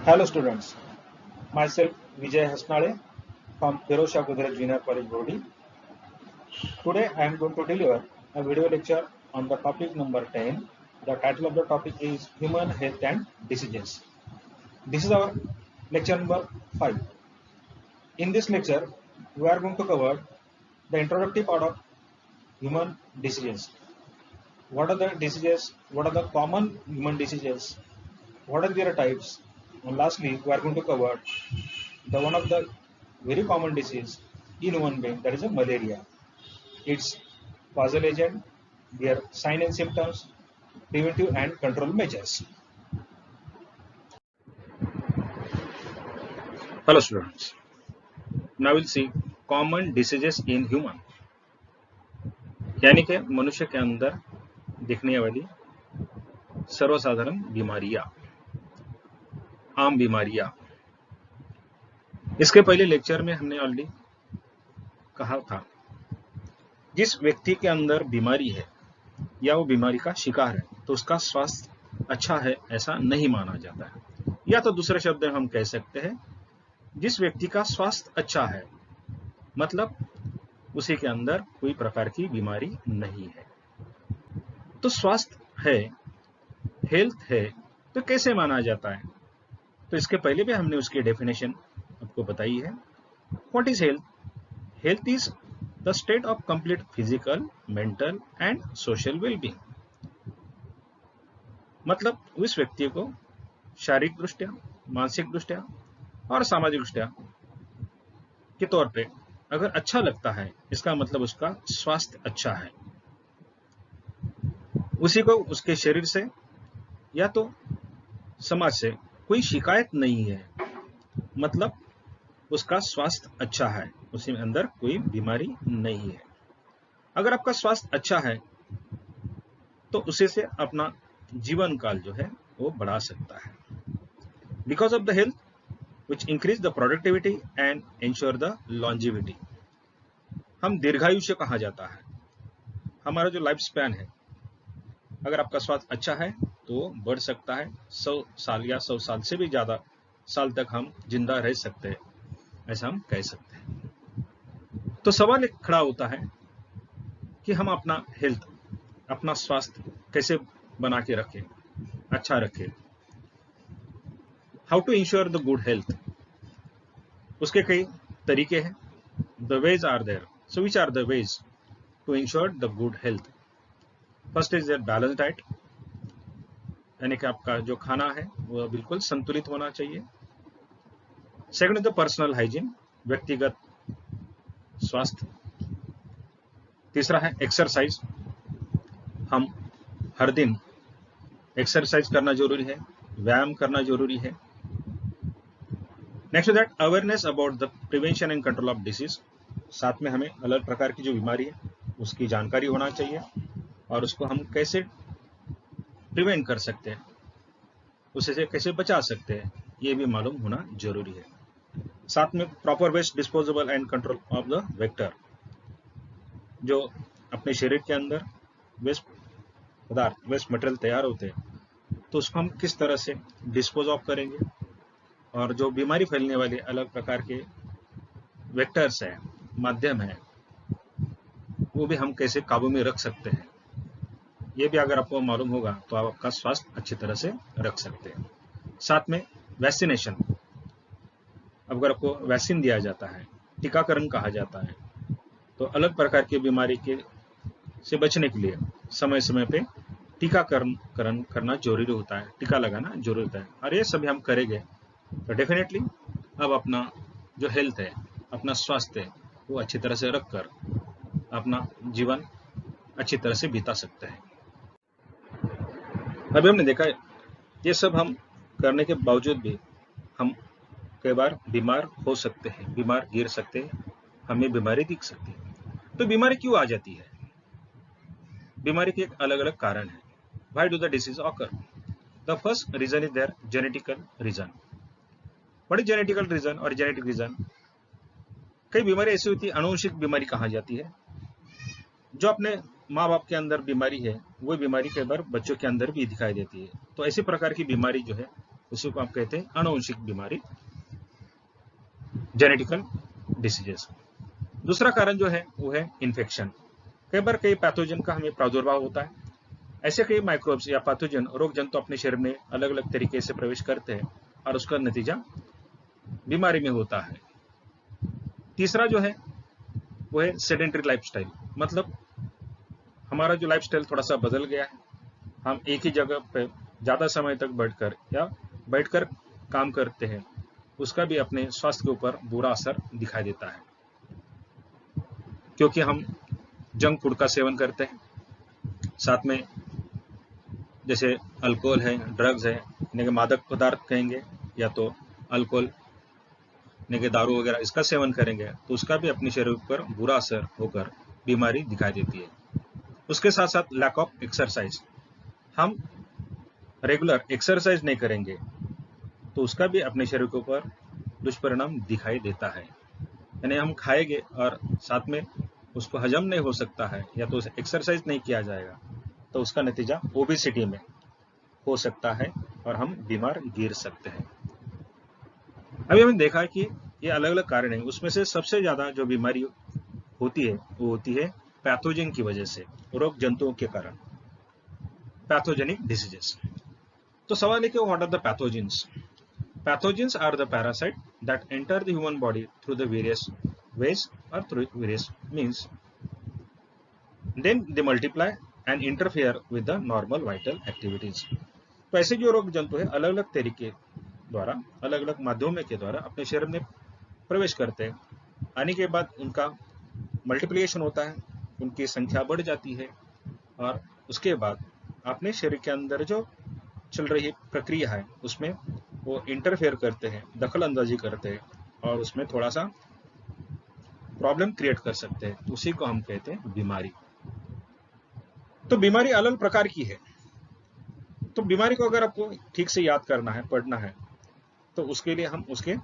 Hello students, myself Vijay Hasnale from Firozshah Gujarat Junior College Bodi. Today I am going to deliver a video lecture on the topic number 10. The title of the topic is Human Health and Diseases. This is our lecture number 5. In this lecture, we are going to cover the introductory part of human diseases. What are the diseases? What are the common human diseases? What are their types? And lastly, we are going to cover the one of the very common disease in human being, that is a malaria. Its causal agent, their sign and symptoms, preventive and control measures. Hello students. Now we'll see common diseases in human. यानी कि मनुष्य के अंदर दिखने वाली सर्वसाधारण बीमारियां, आम बीमारियां। इसके पहले लेक्चर में हमने ऑलरेडी कहा था, जिस व्यक्ति के अंदर बीमारी है या वो बीमारी का शिकार है तो उसका स्वास्थ्य अच्छा है ऐसा नहीं माना जाता है, या तो दूसरे शब्द में हम कह सकते हैं जिस व्यक्ति का स्वास्थ्य अच्छा है मतलब उसी के अंदर कोई प्रकार की बीमारी नहीं है। तो स्वास्थ्य है, हेल्थ है, तो कैसे माना जाता है? तो इसके पहले भी हमने उसकी डेफिनेशन आपको बताई है। What is health? Health is the state of complete physical, mental end social wellbeing. मतलब उस व्यक्ति को शारीरिक दृष्टया, मानसिक दृष्टया और सामाजिक दृष्टया के तौर पे अगर अच्छा लगता है, इसका मतलब उसका स्वास्थ्य अच्छा है। उसी को उसके शरीर से या तो समाज से कोई शिकायत नहीं है, मतलब उसका स्वास्थ्य अच्छा है, उसी में अंदर कोई बीमारी नहीं है। अगर आपका स्वास्थ्य अच्छा है तो उसी से अपना जीवन काल जो है वो बढ़ा सकता है। Because of the health which increase the productivity and ensure the longevity. हम दीर्घायुष्य कहा जाता है। हमारा जो लाइफ स्पैन है, अगर आपका स्वास्थ्य अच्छा है तो बढ़ सकता है 100 साल या 100 साल से भी ज्यादा साल तक हम जिंदा रह सकते हैं, ऐसा हम कह सकते हैं। तो सवाल एक खड़ा होता है कि हम अपना हेल्थ, अपना स्वास्थ्य कैसे बना के रखें, अच्छा रखें। How to ensure the good health? उसके कई तरीके हैं। The ways are there. So which are the ways to ensure the good health? First is there balance diet, यानी कि आपका जो खाना है वो बिल्कुल संतुलित होना चाहिए। Second is the personal hygiene, व्यक्तिगत स्वास्थ्य। तीसरा है एक्सरसाइज, हम हर दिन एक्सरसाइज करना जरूरी है, व्यायाम करना जरूरी है। Next that awareness about the prevention end control of disease. साथ में हमें अलग प्रकार की जो बीमारी है उसकी जानकारी होना चाहिए और उसको हम कैसे प्रिवेंट कर सकते हैं, उसे से कैसे बचा सकते हैं, ये भी मालूम होना जरूरी है। साथ में proper waste disposable and control of the vector. जो अपने शरीर के अंदर वेस्ट पदार्थ, वेस्ट मटेरियल तैयार होते हैं तो उसको हम किस तरह से डिस्पोज ऑफ करेंगे, और जो बीमारी फैलने वाले अलग प्रकार के वेक्टर्स हैं, माध्यम है, वो भी हम कैसे काबू में रख सकते हैं, ये भी अगर आपको मालूम होगा तो आप आपका स्वास्थ्य अच्छी तरह से रख सकते हैं। साथ में वैक्सीनेशन, अगर आपको वैक्सीन दिया जाता है, टीकाकरण कहा जाता है, तो अलग प्रकार की बीमारी के से बचने के लिए समय समय पे टीकाकरण करना जरूरी होता है, टीका लगाना जरूरी होता है। और ये सभी हम करेंगे तो डेफिनेटली अब अपना जो हेल्थ है, अपना स्वास्थ्य है, वो अच्छी तरह से रखकर अपना जीवन अच्छी तरह से बिता सकते हैं। अभी हमने देखा ये सब हम करने के बावजूद भी हम कई बार बीमार हो सकते हैं, बीमार गिर सकते हैं, हमें बीमारी दिख सकती है। तो बीमारी क्यों आ जाती है? बीमारी के एक अलग अलग कारण है। Why do the disease occur? The first reason is their genetical reason. What is genetical reason or genetic reason? कई बीमारी ऐसी होती है, आनुवंशिक बीमारी कहा जाती है। जो अपने माँ बाप के अंदर बीमारी है, वो बीमारी कई बार बच्चों के अंदर भी दिखाई देती है। तो ऐसी प्रकार की बीमारी जो है उसी को आप कहते हैं अनुवंशिक बीमारी, जेनेटिकल डिसीजेस। दूसरा कारण जो है वो है इन्फेक्शन। कई बार कई पैथोजन का हमें प्रादुर्भाव होता है। ऐसे कई माइक्रोब्स या पैथोजन रोग जंतु अपने शरीर में अलग अलग तरीके से प्रवेश करते हैं और उसका नतीजा बीमारी में होता है। तीसरा जो है वो है सेडेंटरी लाइफस्टाइल, मतलब हमारा जो लाइफस्टाइल थोड़ा सा बदल गया है। हम एक ही जगह पे ज्यादा समय तक बैठकर काम करते हैं, उसका भी अपने स्वास्थ्य के ऊपर बुरा असर दिखाई देता है, क्योंकि हम जंक फूड का सेवन करते हैं, साथ में जैसे अल्कोहल है, ड्रग्स है, यानी कि मादक पदार्थ कहेंगे, या तो अल्कोहल यानी कि दारू वगैरह, इसका सेवन करेंगे तो उसका भी अपने शरीर पर बुरा असर होकर बीमारी दिखाई देती है। उसके साथ साथ लैक ऑफ एक्सरसाइज, हम रेगुलर एक्सरसाइज नहीं करेंगे तो उसका भी अपने शरीर के ऊपर दुष्परिणाम दिखाई देता है। यानी हम खाएंगे और साथ में उसको हजम नहीं हो सकता है, या तो एक्सरसाइज नहीं किया जाएगा, तो उसका नतीजा ओबेसिटी में हो सकता है और हम बीमार गिर सकते हैं। अभी हमने देखा कि ये अलग अलग कारण हैं, उसमें से सबसे ज्यादा जो बीमारी होती है वो होती है पैथोजन की वजह से, रोग जंतुओं के कारण, पैथोजेनिक डिसीजेस। तो सवाल है कि what are the pathogens? Pathogens are the parasite that enter the human body through the various ways or through various means. Then they multiply and interfere with the normal vital activities. तो ऐसे जो रोग जंतु है अलग अलग तरीके द्वारा, अलग अलग माध्यमों के द्वारा अपने शरीर में प्रवेश करते हैं। आने के बाद उनका मल्टीप्लिकेशन होता है, उनकी संख्या बढ़ जाती है, और उसके बाद अपने शरीर के अंदर जो चल रही प्रक्रिया है उसमें वो इंटरफेयर करते हैं, दखल अंदाजी करते हैं, और उसमें थोड़ा सा प्रॉब्लम क्रिएट कर सकते हैं। उसी को हम कहते हैं बीमारी। तो बीमारी अलग अलग प्रकार की है। तो बीमारी को अगर आपको ठीक से याद करना है, पढ़ना है, तो उसके लिए हम उसके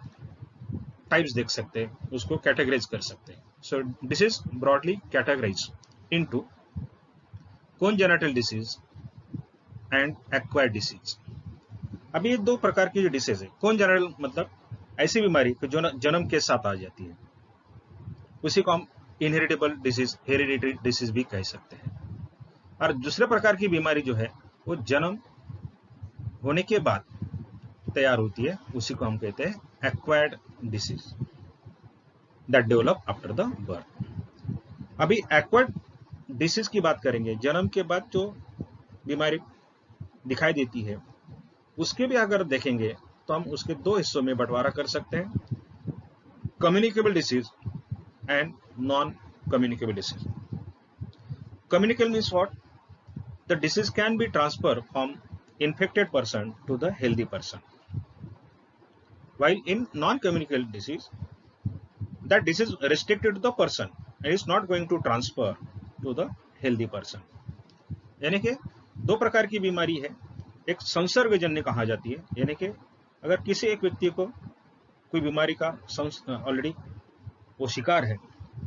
टाइप्स देख सकते हैं, उसको कैटेगराइज कर सकते हैं। So disease broadly categorise into congenital disease and acquired disease. अभी ये दो प्रकार की जो डिसीज है, कॉन्जेनिटल मतलब ऐसी बीमारी जो जन्म के साथ आ जाती है, उसी को हम इनहेरिटेबल डिसीज, हेरिडिटरी डिसीज भी कह सकते हैं। और दूसरे प्रकार की बीमारी जो है वो जन्म होने के बाद तैयार होती है, उसी को हम कहते हैं acquired disease, that develop after the birth. अभी एक्वायर्ड डिसीज की बात करेंगे, जन्म के बाद जो बीमारी दिखाई देती है उसके भी अगर देखेंगे तो हम उसके दो हिस्सों में बंटवारा कर सकते हैं, communicable disease end non communicable disease. Communicable means what? The disease can be transfer from infected person to the healthy person, while in non-communicable disease that disease restricted to the person and is not going to transfer to the healthy person। यानी कि दो प्रकार की बीमारी है, एक संसर्गजन्य कहा जाती है, यानी कि अगर किसी एक व्यक्ति को कोई बीमारी का ऑलरेडी वो शिकार है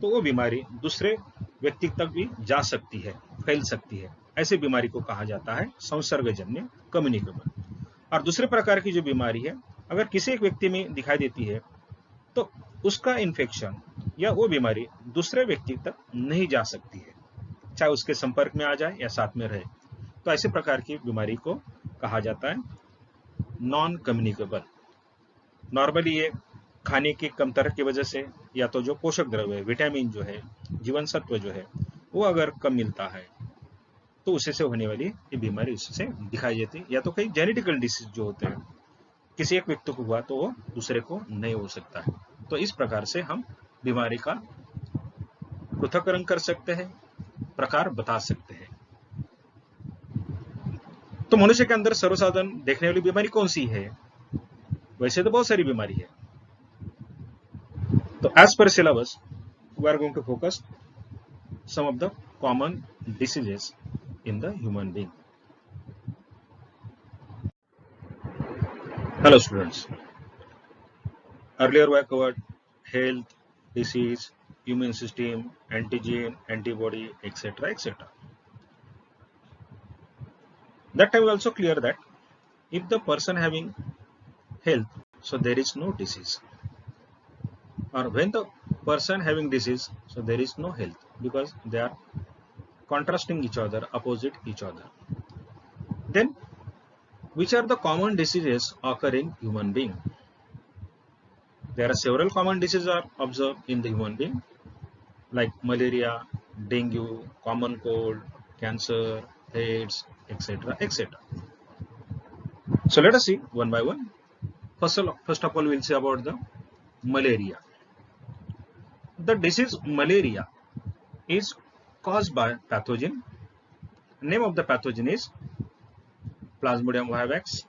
तो वो बीमारी दूसरे व्यक्ति तक भी जा सकती है, फैल सकती है। ऐसी बीमारी को कहा जाता है संसर्गजन्य, कम्युनिकेबल। और दूसरे प्रकार की जो बीमारी है, अगर किसी एक व्यक्ति में दिखाई देती है तो उसका इन्फेक्शन या वो बीमारी दूसरे व्यक्ति तक नहीं जा सकती है, चाहे उसके संपर्क में आ जाए या साथ में रहे। तो ऐसे प्रकार की बीमारी को कहा जाता है नॉन कम्युनिकेबल। नॉर्मली ये खाने की कमतरता की वजह से, या तो जो पोषक द्रव्य, विटामिन जो है, जीवन सत्व जो है, वो अगर कम मिलता है तो उसी से होने वाली ये बीमारी उससे दिखाई देती है। या तो कई जेनेटिकल डिसीज जो होते हैं, किसी एक व्यक्ति को हुआ तो वो दूसरे को नहीं हो सकता है। तो इस प्रकार से हम बीमारी का पृथक्करण कर सकते हैं, प्रकार बता सकते हैं। तो मनुष्य के अंदर सर्वसाधारण देखने वाली बीमारी कौन सी है? वैसे तो बहुत सारी बीमारी है। तो as per syllabus we are going to focus some of the common diseases in the human being. Hello students. Earlier we covered health, disease, immune system, antigen, antibody, etc., etc. That time we also clear that if the person having health, so there is no disease. Or when the person having disease, so there is no health, because they are contrasting each other, opposite each other. Then, which are the common diseases occurring in human being? There are several common diseases are observed in the human being, like malaria, dengue, common cold, cancer, AIDS, etc., etc. So let us see one by one. First of all, we'll see about the malaria. The disease malaria is caused by pathogen. Name of the pathogen is Plasmodium vivax,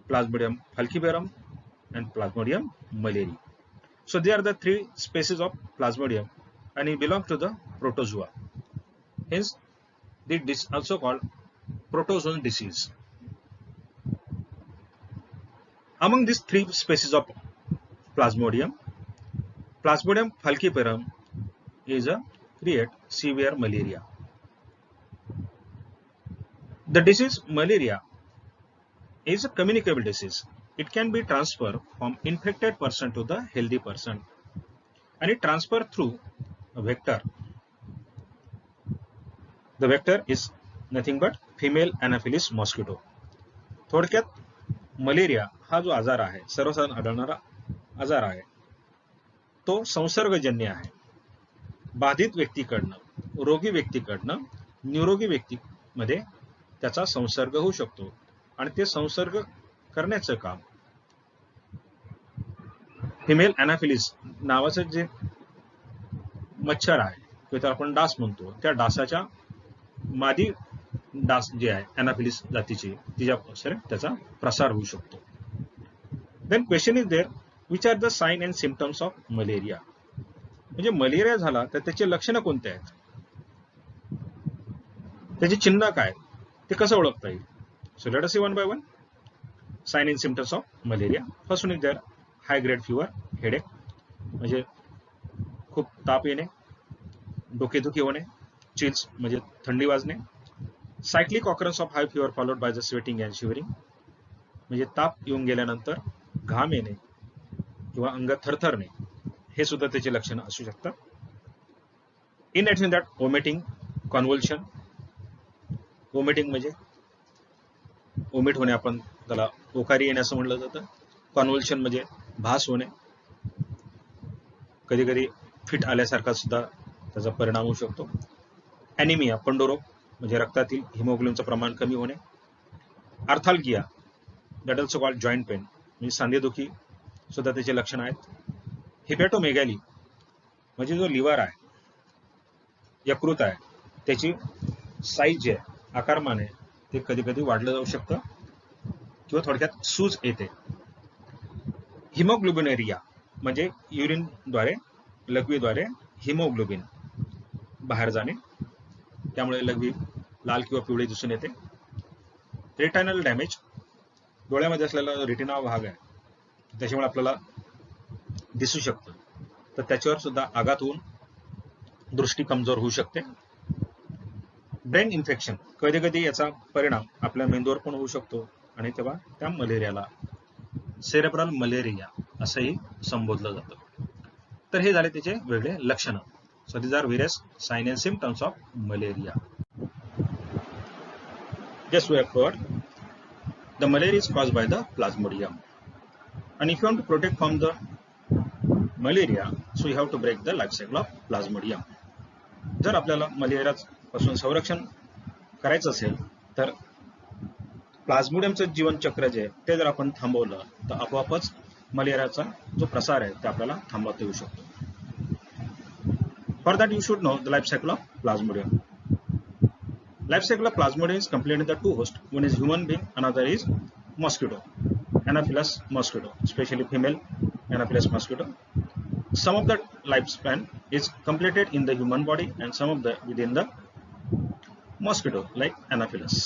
Plasmodium falciparum, and Plasmodium malariae. So they are the three species of Plasmodium, and it belongs to the protozoa. Hence, it is also called protozoan disease. Among these three species of Plasmodium, Plasmodium falciparum is a create severe malaria. The disease malaria is a communicable disease. It can be transferred from infected person to the healthy person, and it transferred through a vector. The vector is nothing but female anopheles mosquito. थोडक्यात malaria हा जो आजार आहे, सर्वसाधारण आढळणारा आजार आहे, तो संसर्गजन्य आहे. बाधित व्यक्तीकडनं, रोगी व्यक्तीकडनं निरोगी व्यक्तीमध्ये त्याचा संसर्ग होऊ शकतो, आणि ते संसर्ग करण्याचं काम फिमेल अनाफिलिस नावाचं जे मच्छर आहे, किंवा आपण डास म्हणतो, त्या डासाच्या मादी डास जे आहे अनाफिलिस जातीचे, तिच्यापासून त्याचा प्रसार होऊ शकतो. Then question is there, which are the sign and symptoms of malaria. म्हणजे मलेरिया झाला तर त्याचे लक्षणं कोणते आहेत, त्याची चिन्ह काय, ते कसं ओळखता येईल. So let us see one by one. Sign and symptoms of malaria. First one is there high grade fever, headache, म्हणजे खूप ताप येणे, डोकेदुखी होणे, चिल्स म्हणजे थंडी वाजणे, cyclic occurrence of high fever followed by the sweating and shivering, म्हणजे ताप येऊन गेल्यानंतर घाम येणे किंवा अंग थरथरणे, हे सुद्धा त्याचे लक्षण असू शकतात. In addition that vomiting, convulsion. Vomiting म्हणजे वॉमिट होणे, आपण त्याला ओकारी येणे असं म्हणलं जातं. कॉन्व्हल्शन म्हणजे भास होणे, कधी कधी फिट आल्यासारखा सुद्धा त्याचा परिणाम होऊ शकतो. ॲनिमिया, पंडुरोग, म्हणजे रक्तातील हिमोग्लोबिनचं प्रमाण कमी होणे. Arthralgia, that also called joint pain, म्हणजे सांधेदुखी सुद्धा त्याचे लक्षण आहेत. हिपॅटोमेगॅली, म्हणजे जो लिव्हर आहे, यकृत आहे, त्याची साईज जे आहे, आकारमान आहे, ते कधी कधी वाढलं जाऊ शकतं किंवा थोडक्यात सूज येते. हिमोग्लोबिनेरिया, म्हणजे युरिनद्वारे, लघवीद्वारे हिमोग्लोबिन बाहेर जाणे, त्यामुळे लघवी लाल किंवा पिवळी दिसून येते. रेटिनल डॅमेज, डोळ्यामध्ये असलेला रेटिना भाग आहे, त्याच्यामुळे आपल्याला दिसू शकतं, तर त्याच्यावर सुद्धा आघात होऊन दृष्टी कमजोर होऊ शकते. ब्रेन इन्फेक्शन, कधी कधी याचा परिणाम आपल्या मेंदूवर पण होऊ शकतो, आणि तेव्हा त्या मलेरियाला सेरेब्रल मलेरिया असंही संबोधलं जातं. तर हे झाले त्याचे वेगळे लक्षणं. So these are various signs and symptoms of malaria. Yes, we have covered. The malaria is caused by the Plasmodium, and if you want to protect from the malaria, so you have to break the life cycle of Plasmodium. जर आपल्याला malaria पासून संरक्षण करायचं असेल तर प्लाझ्मोडियमचं जीवनचक्र जे आहे ते जर आपण थांबवलं तर आपोआपच मलेरियाचा जो प्रसार आहे ते आपल्याला थांबवता येऊ शकतो. For that, you should know the life cycle of Plasmodium. Life cycle of Plasmodium is completed in the two hosts. One is human being, another is mosquito, Anopheles mosquito, especially female Anopheles mosquito. Some of the lifespan is completed in the human body, and some of the within the mosquito, like Anopheles.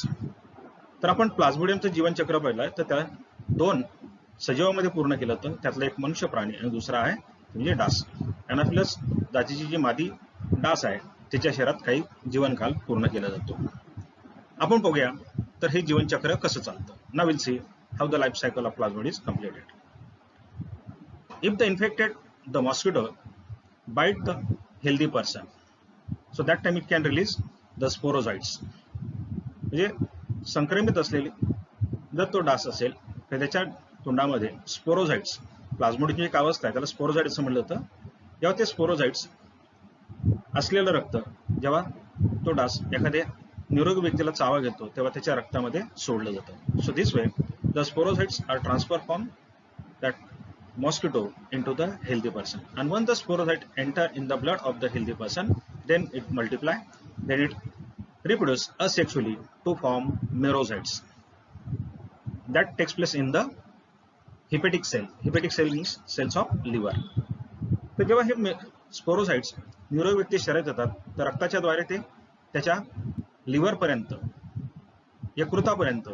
तर आपण प्लाझ्मोडियमचं जीवनचक्र पाहिलं तर त्या दोन सजीवामध्ये पूर्ण केलं तर त्यातला एक मनुष्य प्राणी आणि दुसरा आहे म्हणजे डास. अनाफिलस जातीची जी मादी डास आहे त्याच्या शरीरात काही जीवनकाल पूर्ण केला जातो. आपण बघूया तर हे जीवनचक्र कसं चालतं. Now will see how the life cycle of plasmid is completed. If the mosquito bite the healthy person, so that time it can release the sporozoites. म्हणजे संक्रमित असलेली जर तो डास असेल तर त्याच्या तोंडामध्ये स्पोरोझाइट्स, प्लाझ्मोडियमची एक अवस्था आहे त्याला स्पोरोझाइट्स असं म्हटलं जातं. जेव्हा ते स्पोरोझाइट्स असलेलं रक्त जेव्हा तो डास एखाद्या निरोगी व्यक्तीला चावा घेतो तेव्हा त्याच्या रक्तामध्ये सोडलं जातं. So this way the sporozoites are transfer from that mosquito into the healthy person, and once the sporocyte enter in the blood of the healthy person, then it multiply, then it reproduce asexually to form merozytes. That takes place in the hepatic cell. Hepatic cell means cells of liver. तर जेव्हा हे sporozoites निरोगी व्यक्ती शरीरात येतात तर रक्ताच्या द्वारे ते त्याच्या लिव्हर पर्यंत, यकृतापर्यंत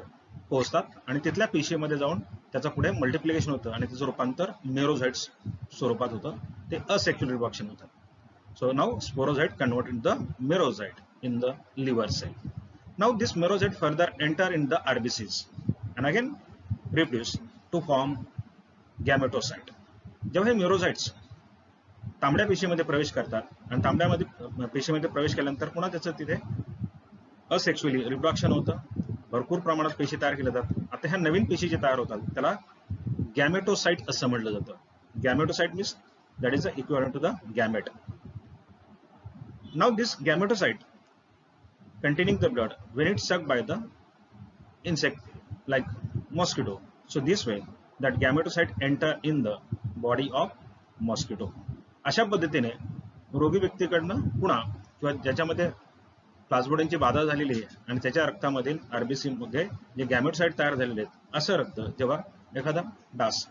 पोहोचतात आणि तिथल्या पेशीमध्ये जाऊन त्याचा पुढे मल्टिप्लिकेशन होतं आणि त्याचं रूपांतर मेरोझाइट्स स्वरूपात होतं. ते असेक्युलर रिडक्शन होतं. So now sporozoite convert in the merozoite in the liver cell. Now this merozoite further enter in the RBCs and again reproduce to form gametocyte. जेव्हा हे मेरोझाइट्स तांबड्या पेशीमध्ये प्रवेश करतात आणि तांबड्यामध्ये पेशीमध्ये प्रवेश केल्यानंतर पुन्हा त्याचं तिथे असेक्शुअली रिप्रोडक्शन होतं. भरपूर प्रमाणात पेशी तयार केल्या जातात. आता ह्या नवीन पेशी जे तयार होतात त्याला गॅमेटोसाइट असं म्हटलं जातं. Gametocyte means that is the equivalent to the gamete. Now this gametocyte containing the blood when it's sucked by the insect like mosquito, so this way that gametocyte enter in the body of mosquito. अशा पद्धतीने रोगी व्यक्तीकडनं पुन्हा किंवा ज्याच्यामध्ये प्लाझ्मोडियमची बाधा झालेली आहे आणि त्याच्या रक्तामधील आरबीसी मध्ये जे गॅमेटोसाइट तयार झालेले आहेत असं रक्त जेव्हा एखादा डास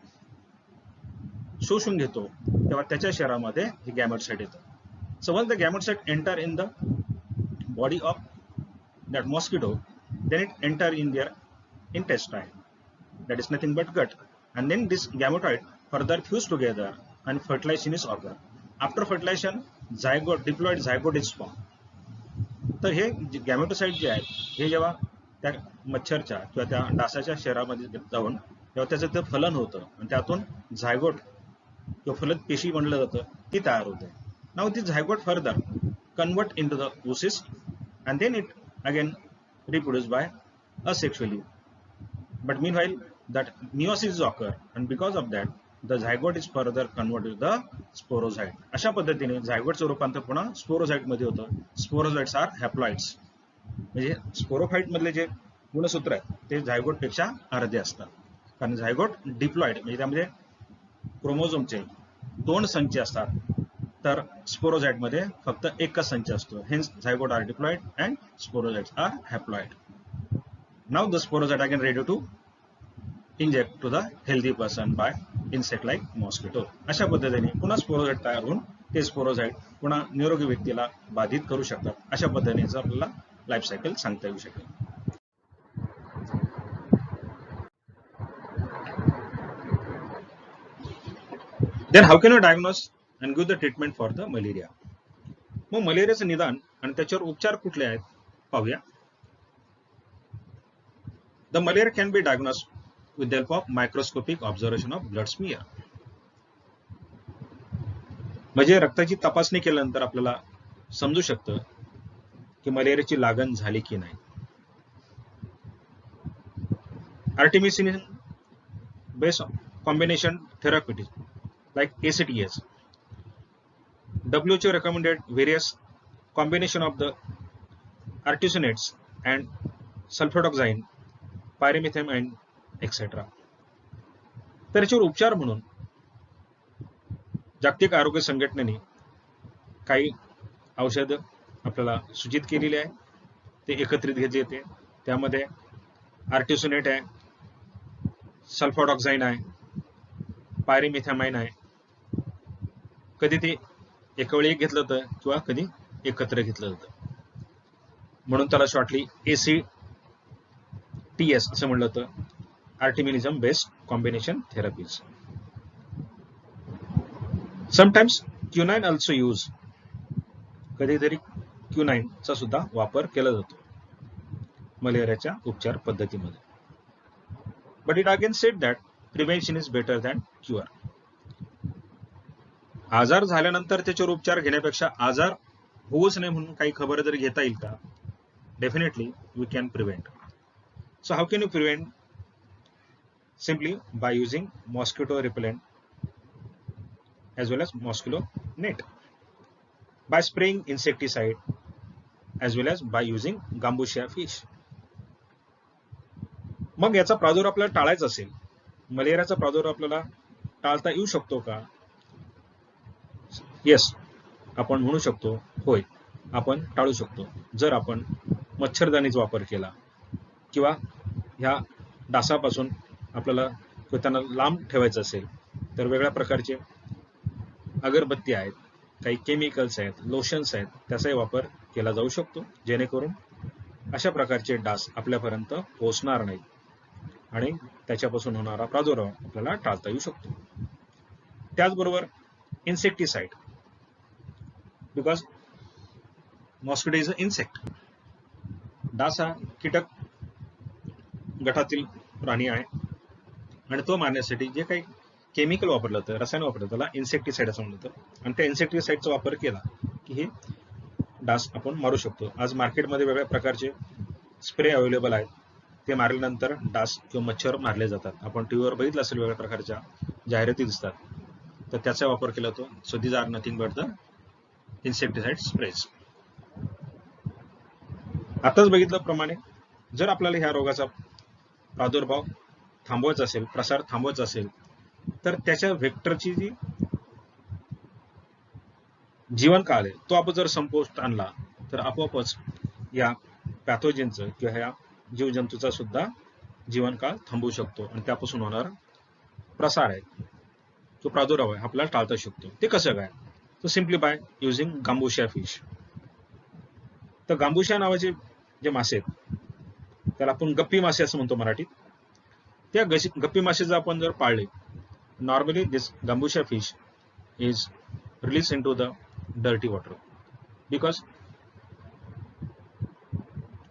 शोषून घेतो तेव्हा त्याच्या शरीरामध्ये हे गॅमेटोसाइट येतं. So once the gametocyte enter in the body of that mosquito, then it enter in their intestine, that is nothing but gut, and then this gametophyte further fuse together and fertilization is occur. After fertilization zygote, diploid zygote is formed. तर हे गॅमेटोसाइट जे आहेत हे जेव्हा त्या मच्छरच्या किंवा त्या डासाच्या शरीरामध्ये जाऊन तेव्हा त्याचं ते फलन होतं आणि त्यातून झायगोट किंवा फलित पेशी बनलं जातं ती तयार होते. Now this zygote further convert into the oocyst and then it again reproduced by asexually, but meanwhile that meiosis occur and because of that the zygote is further converted to the sporozyte. अशा पद्धतीने झायगोटचं रूपांतर पुन्हा स्पोरोझाइट मध्ये होतं. स्पोरोझाइट्स R हॅप्लॉइड्स, म्हणजे sporophyte मधले जे गुणसूत्र आहेत ते झायगोट पेक्षा अर्धे असतात, कारण झायगोट डिप्लॉइड म्हणजे त्यामध्ये क्रोमोझोमचे 2 संच असतात तर स्पोरोझाइट मध्ये फक्त एकच संच असतो. Hence zygote are diploid and sporozoites are haploid. Now the sporozoite again ready to inject to the healthy person by insect like mosquito. अशा पद्धतीने पुन्हा स्पोरोझाइट तयार होऊन ते स्पोरोझाइट पुन्हा निरोगी व्यक्तीला बाधित करू शकतात. अशा पद्धतीने आपल्याला लाईफ सायकल सांगता येऊ शकेल. Then how can you diagnose and give the treatment for the malaria? मग मलेरियाचं निदान आणि त्याच्यावर उपचार कुठले आहेत पाहूया. The malaria can be diagnosed with the help of microscopic observation of blood smear. म्हणजे रक्ताची तपासणी केल्यानंतर आपल्याला समजू शकतं की मलेरियाची लागण झाली की नाही. Artemisinin based combination therapeutic like ACTS. WHO recommended various combination of the artesunettes and sulfadoxine, pyrimethamine, etc. तर याच्यावर उपचार म्हणून जागतिक आरोग्य संघटनेने काही औषध आपल्याला सूचित केलेली आहे. ते एकत्रित घेतले येते. त्यामध्ये आर्टेसुनेट आहे, सल्फाडॉक्साइन आहे, पायरिमिथामाइन आहे. कधी ते एका वेळी घेतलं जातं किंवा कधी एकत्र घेतलं जातं, म्हणून त्याला शॉर्टली ACTS असं म्हणलं जातं. Artemisinin based combination therapies. Sometimes quinine also use, कधीतरी क्युनाइनचा सुद्धा वापर केला जातो मलेरियाच्या उपचार पद्धतीमध्ये. But it again said that prevention is better than cure. आजार झाल्यानंतर त्याच्यावर उपचार घेण्यापेक्षा आजार होऊच नाही म्हणून काही खबर जर घेता येईल का? Definitely we can prevent. So how can you prevent? Simply by using mosquito repellent as well as mosquito net, by spraying insecticide as well as by using gambusia fish. मग याचा प्रादुर्भाव आपल्याला टाळायचा असेल, मलेरियाचा प्रादुर्भाव आपल्याला टाळता येऊ शकतो का? येस, आपण म्हणू शकतो होय, आपण टाळू शकतो जर आपण मच्छरदाणीचा वापर केला किंवा ह्या डासापासून आपल्याला त्यांना लांब ठेवायचं असेल तर वेगळ्या प्रकारचे अगरबत्ती आहेत, काही केमिकल्स आहेत, लोशन्स आहेत, त्याचाही वापर केला जाऊ शकतो जेणेकरून अशा प्रकारचे डास आपल्यापर्यंत पोहोचणार नाहीत आणि त्याच्यापासून होणारा प्रादुर्भाव आपल्याला टाळता येऊ शकतो. त्याचबरोबर insecticide, because mosquito is a insect. डास हा कीटक गटातील प्राणी आहे आणि तो मारण्यासाठी जे काही केमिकल वापरलं जातं, रसायन वापरलं त्याला इन्सेक्टिसाइड असं म्हणलं जातं आणि त्या इन्सेक्टिसाइडचा वापर केला की हे डास आपण मारू शकतो. आज मार्केटमध्ये वेगळ्या प्रकारचे स्प्रे अवेलेबल आहेत, ते मारल्यानंतर डास किंवा मच्छर मारले जातात. आपण टीव्हीवर बघितलं असेल वेगळ्या प्रकारच्या जाहिराती दिसतात, तर त्याचा वापर केला जातो. So these are nothing but the insecticide sprays. आताच बघितल्याप्रमाणे जर आपल्याला ह्या रोगाचा प्रादुर्भाव थांबवायचा असेल, प्रसार थांबवायचा असेल, तर त्याच्या व्हेक्टरची जी जीवनकाळ आहे तो आपण जर संपुष्टात आणला तर आपोआपच या पॅथोजनचं किंवा ह्या जीवजंतूचा सुद्धा जीवनकाळ थांबवू शकतो आणि त्यापासून होणारा प्रसार आहे, तो प्रादुर्भाव आहे, आपल्याला टाळता शकतो. ते कसं काय? तो सिम्पली बाय युझिंग गांबुशिया फिश. तर गांबुशिया नावाचे जे मासे आहेत त्याला आपण गप्पी मासे असं म्हणतो मराठीत. त्या गप्पी मासे जर आपण जर पाळले, normally this gambusia fish is release into the dirty water because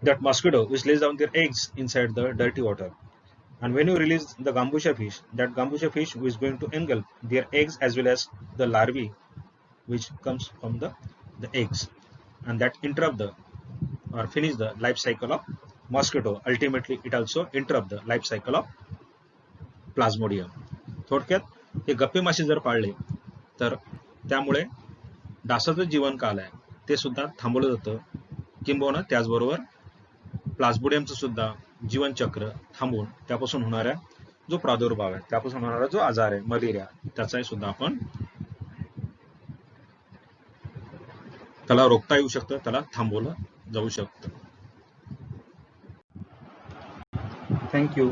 that mosquito which lays down their eggs inside the dirty water, and when you release the gambusia fish, that gambusia fish is going to engulf their eggs as well as the larvae which comes from the eggs, and that interrupt the or finish the life cycle of mosquito. Ultimately it also interrupt the life cycle of plasmodium. थोडक्यात हे गप्पे मासे जर पाळले तर त्यामुळे डासाचं जीवनकाल आहे ते सुद्धा थांबवलं जातं, किंबहुना त्याचबरोबर प्लाझ्मोडियमचं सुद्धा जीवनचक्र थांबवून त्यापासून होणाऱ्या जो प्रादुर्भाव आहे, त्यापासून होणारा जो आजार आहे मलेरिया, त्याचाही सुद्धा आपण त्याला रोखता येऊ शकतं, त्याला थांबवलं जाऊ शकतं. थँक्यू.